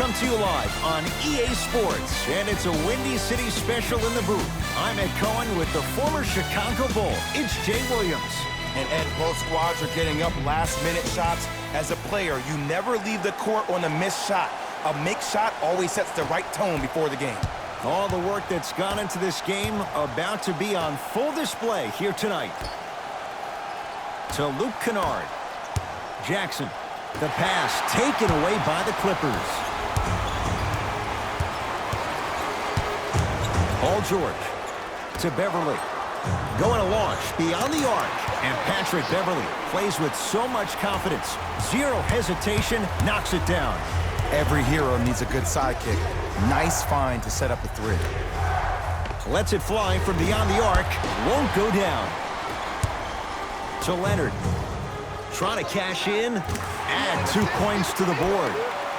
come to you live on EA Sports, and it's a Windy City special in the booth. I'm Ed Cohen with the former Chicago Bull. It's Jay Williams. And Ed, both squads are getting up last-minute shots. As a player, you never leave the court on a missed shot. A make shot always sets the right tone before the game. All the work that's gone into this game about to be on full display here tonight. To Luke Kennard. Jackson. The pass taken away by the Clippers. Paul George to Beverly. Going to launch beyond the arc. And Patrick Beverly plays with so much confidence. Zero hesitation, knocks it down. Every hero needs a good sidekick. Nice find to set up a three. Lets it fly from beyond the arc. Won't go down. To Leonard. Trying to cash in. Add 2 points to the board.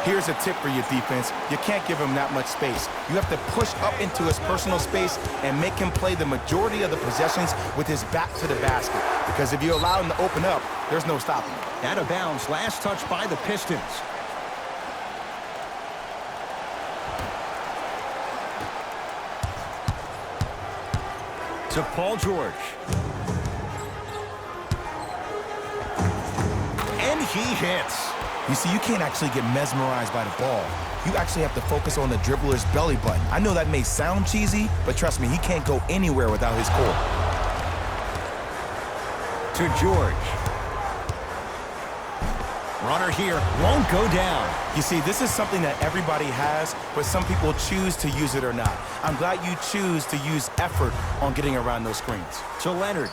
Here's a tip for your defense. You can't give him that much space. You have to push up into his personal space and make him play the majority of the possessions with his back to the basket. Because if you allow him to open up, there's no stopping him. Out of bounds. Last touch by the Pistons. To Paul George. And he hits. You see, you can't actually get mesmerized by the ball. You actually have to focus on the dribbler's belly button. I know that may sound cheesy, but trust me, he can't go anywhere without his core. To George. Runner here won't go down. You see, this is something that everybody has, but some people choose to use it or not. I'm glad you choose to use effort on getting around those screens. To Leonard.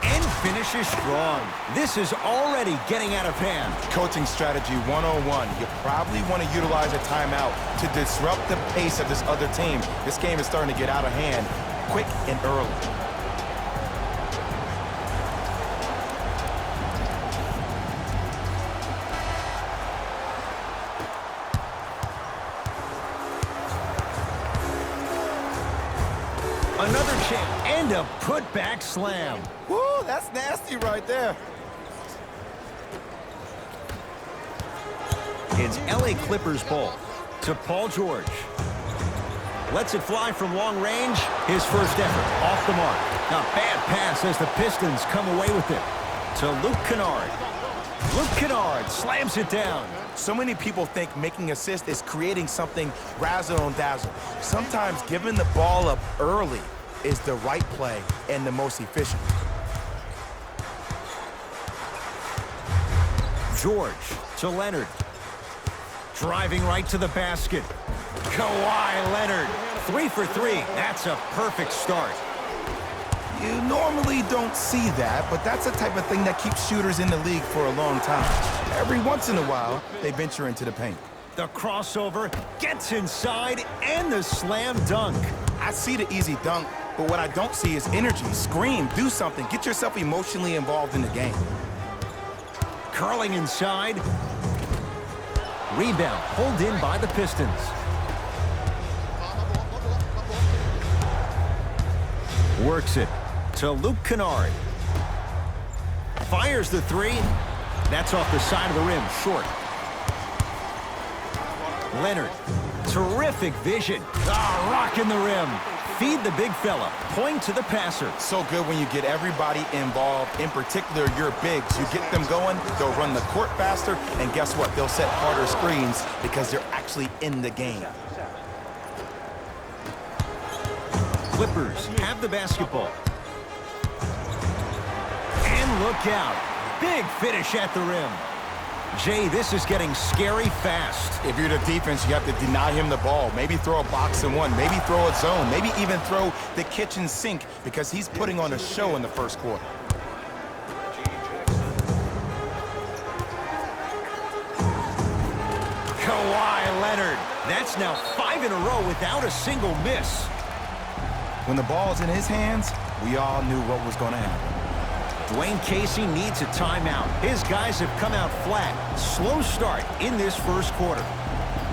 And finishes strong. This is already getting out of hand. Coaching strategy 101. You probably want to utilize a timeout to disrupt the pace of this other team. This game is starting to get out of hand quick and early. Another chance and a putback slam. Woo, that's nasty right there. It's LA Clippers ball to Paul George. Lets it fly from long range. His first effort off the mark. A bad pass as the Pistons come away with it. To Luke Kennard. Luke Kennard slams it down. So many people think making assists is creating something razzle-dazzle. Sometimes giving the ball up early is the right play and the most efficient. George to Leonard. Driving right to the basket. Kawhi Leonard. 3 for 3. That's a perfect start. You normally don't see that, but that's the type of thing that keeps shooters in the league for a long time. Every once in a while, they venture into the paint. The crossover gets inside and the slam dunk. I see the easy dunk, but what I don't see is energy. Scream, do something, get yourself emotionally involved in the game. Curling inside. Rebound pulled in by the Pistons. Works it to Luke Kennard. Fires the three. That's off the side of the rim, short. Leonard, terrific vision. Rocking the rim. Feed the big fella. Point to the passer. So good when you get everybody involved, in particular your bigs. You get them going, they'll run the court faster, and guess what? They'll set harder screens because they're actually in the game. Clippers have the basketball. And look out. Big finish at the rim. Jay, this is getting scary fast. If you're the defense, you have to deny him the ball. Maybe throw a box and one. Maybe throw a zone. Maybe even throw the kitchen sink because he's putting on a show in the first quarter. Kawhi Leonard. That's now 5 in a row without a single miss. When the ball's in his hands, we all knew what was going to happen. Dwayne Casey needs a timeout. His guys have come out flat. Slow start in this first quarter.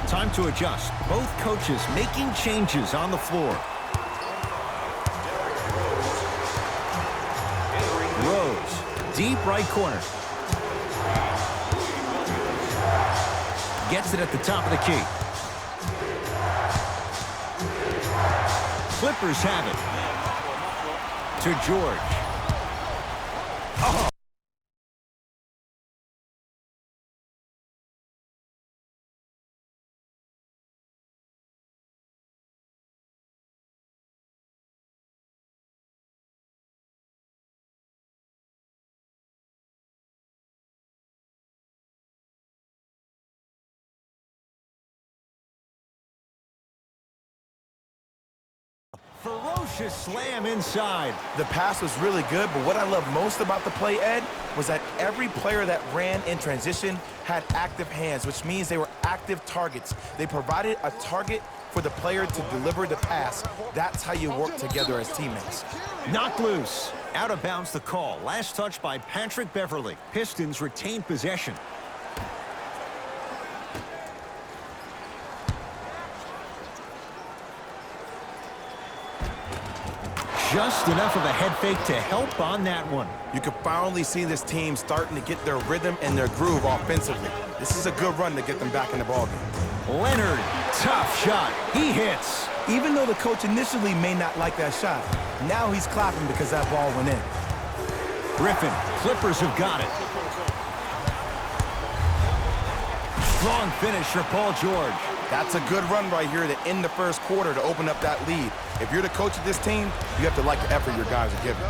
Time to adjust. Both coaches making changes on the floor. Rose, deep right corner. Gets it at the top of the key. Clippers have it. To George. Oh. Ferocious slam inside. The pass was really good, but what I love most about the play, Ed, was that every player that ran in transition had active hands, which means they were active targets. They provided a target for the player to deliver the pass. That's how you work together as teammates. Knocked loose. Out of bounds the call. Last touch by Patrick Beverley. Pistons retain possession. Just enough of a head fake to help on that one. You can finally see this team starting to get their rhythm and their groove offensively. This is a good run to get them back in the ballgame. Leonard, tough shot. He hits. Even though the coach initially may not like that shot, now he's clapping because that ball went in. Griffin, Clippers have got it. Strong finish for Paul George. That's a good run right here to end the first quarter to open up that lead. If you're the coach of this team, you have to like the effort your guys are giving.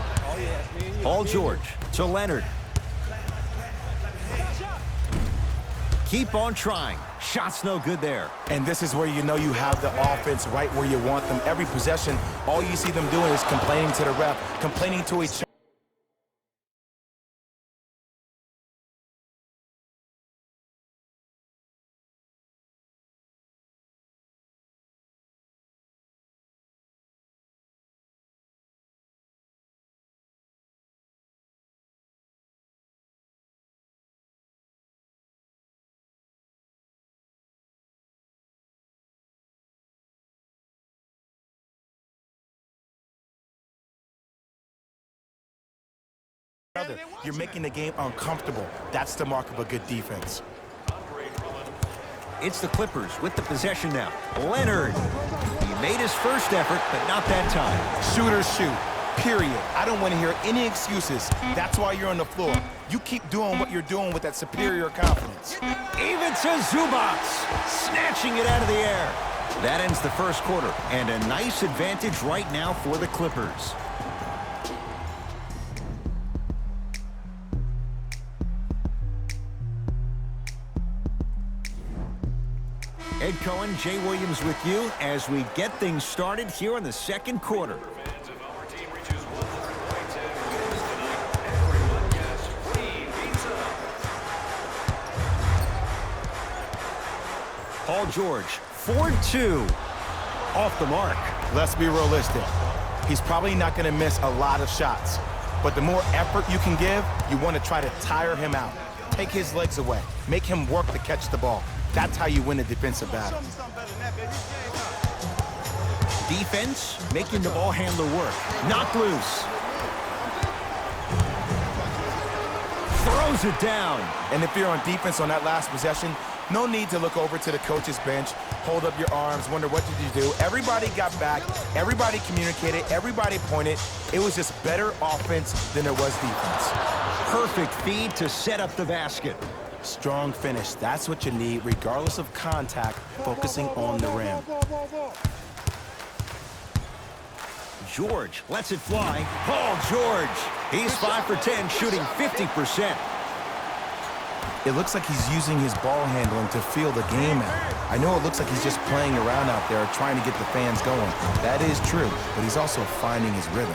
Paul George to Leonard. Keep on trying. Shot's no good there. And this is where you know you have the offense right where you want them. Every possession, all you see them doing is complaining to the ref, complaining to each other. You're making the game uncomfortable. That's the mark of a good defense. It's the Clippers with the possession now. Leonard. He made his first effort, but not that time. Shooters shoot, period. I don't want to hear any excuses. That's why you're on the floor. You keep doing what you're doing with that superior confidence. Even to Zubac, snatching it out of the air. That ends the first quarter, and a nice advantage right now for the Clippers. Ed Cohen, Jay Williams with you as we get things started here in the second quarter. Paul George, 4-2. Off the mark. Let's be realistic. He's probably not going to miss a lot of shots. But the more effort you can give, you want to try to tire him out. Take his legs away. Make him work to catch the ball. That's how you win a defensive battle. Defense, making the ball handler work. Knocked loose. Throws it down. And if you're on defense on that last possession, no need to look over to the coach's bench, hold up your arms, wonder what did you do. Everybody got back. Everybody communicated. Everybody pointed. It was just better offense than it was defense. Perfect feed to set up the basket. Strong finish. That's what you need, regardless of contact, focusing on the rim. George lets it fly. Paul George. He's 5 for 10, shooting 50%. It looks like he's using his ball handling to feel the game out. I know it looks like he's just playing around out there, trying to get the fans going. That is true, but he's also finding his rhythm.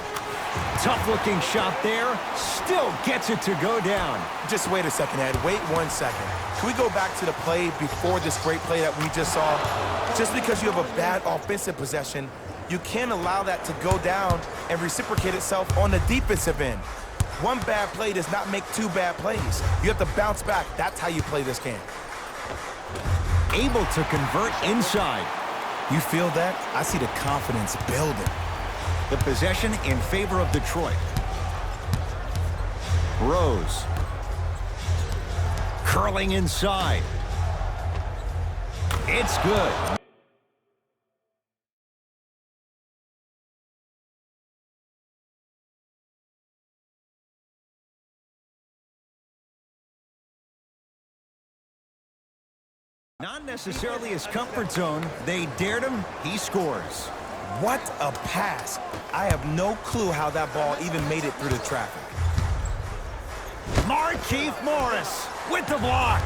Tough-looking shot there. Still gets it to go down. Just wait a second, Ed. Wait 1 second. Can we go back to the play before this great play that we just saw? Just because you have a bad offensive possession, you can't allow that to go down and reciprocate itself on the defensive end. One bad play does not make 2 bad plays. You have to bounce back. That's how you play this game. Able to convert inside. You feel that? I see the confidence building. The possession in favor of Detroit. Rose. Curling inside. It's good. Not necessarily his comfort zone. They dared him. He scores. What a pass. I have no clue how that ball even made it through the traffic. Markieff Morris with the block.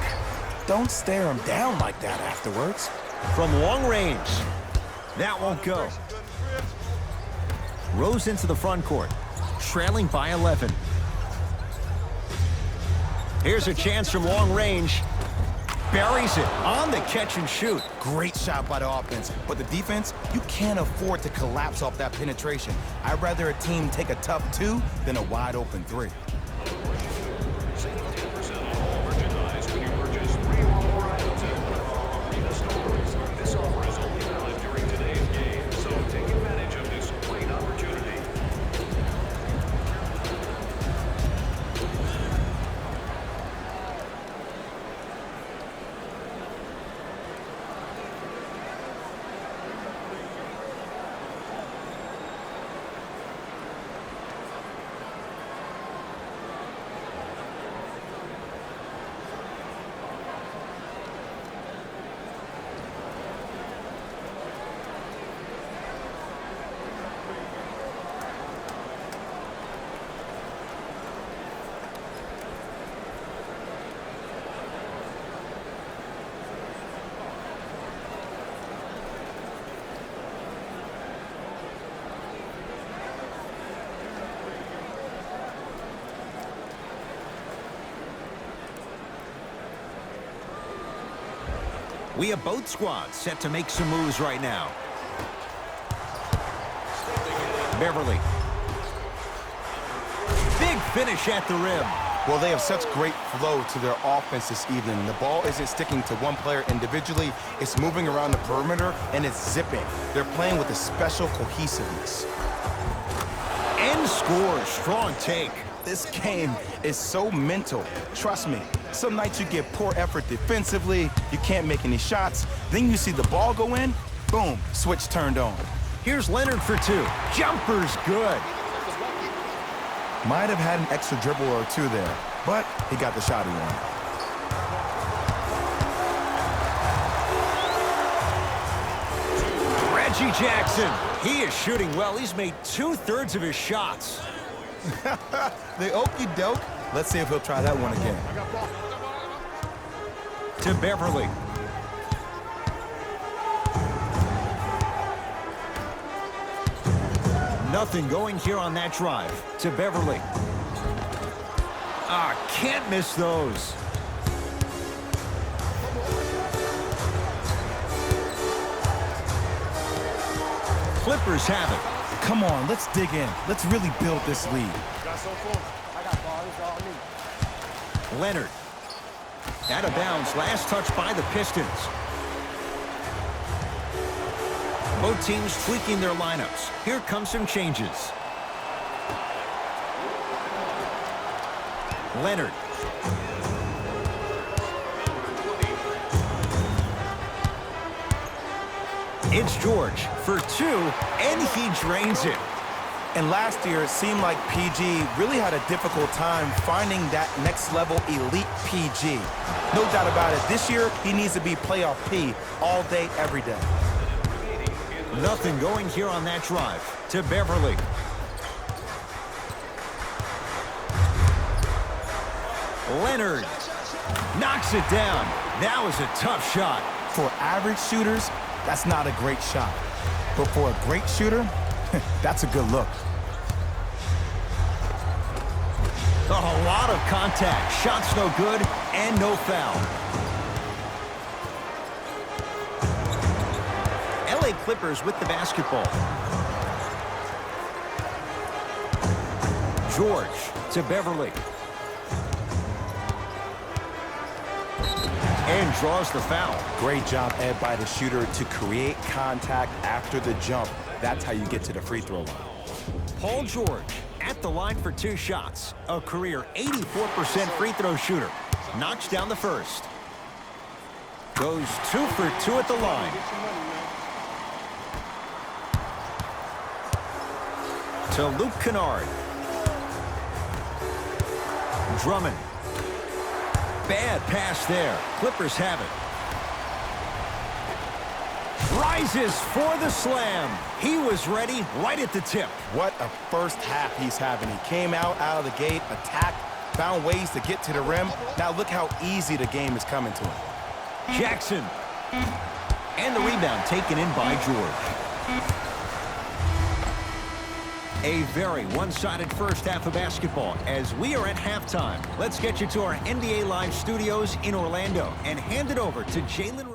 Don't stare him down like that afterwards. From long range. That won't go. Rose into the front court. Trailing by 11. Here's a chance from long range. Buries it on the catch and shoot. Great shot by the offense, but the defense, you can't afford to collapse off that penetration. I'd rather a team take a tough 2 than a wide open 3. Save 10% off all merchandise when you purchase 3 or more items at one of our arena stores. This offer is only valid during today's game, so take advantage of this great opportunity. We have both squads set to make some moves right now. Beverly. Big finish at the rim. Well, they have such great flow to their offense this evening. The ball isn't sticking to one player individually. It's moving around the perimeter, and it's zipping. They're playing with a special cohesiveness. And scores. Strong take. This game is so mental. Trust me, some nights you get poor effort defensively, you can't make any shots, then you see the ball go in, boom, switch turned on. Here's Leonard for 2. Jumper's good. Might have had an extra dribble or 2 there, but he got the shot he wanted. Reggie Jackson. He is shooting well. He's made 2/3 of his shots. The okey doke. Let's see if he'll try that one again. To Beverly. Nothing going here on that drive. To Beverly. Can't miss those. Clippers have it. Come on, let's dig in. Let's really build this lead. Leonard. Out of bounds. Last touch by the Pistons. Both teams tweaking their lineups. Here come some changes. Leonard. It's George for 2, and he drains it. And last year, it seemed like PG really had a difficult time finding that next level elite PG. No doubt about it, this year, he needs to be playoff P all day, every day. Nothing going here on that drive. To Beverly. Leonard knocks it down. That was a tough shot. For average shooters, that's not a great shot. But for a great shooter, that's a good look. A lot of contact. Shots no good and no foul. LA Clippers with the basketball. George to Beverly. And draws the foul. Great job, Ed, by the shooter to create contact after the jump. That's how you get to the free throw line. Paul George at the line for 2 shots. A career 84% free throw shooter. Knocks down the first. Goes 2 for 2 at the line. To Luke Kennard. Drummond. Bad pass there. Clippers have it. Rises for the slam. He was ready right at the tip. What a first half he's having. He came out of the gate, attacked, found ways to get to the rim. Now look how easy the game is coming to him. Jackson. And the rebound taken in by George. A very one-sided first half of basketball as we are at halftime. Let's get you to our NBA Live studios in Orlando and hand it over to Jalen.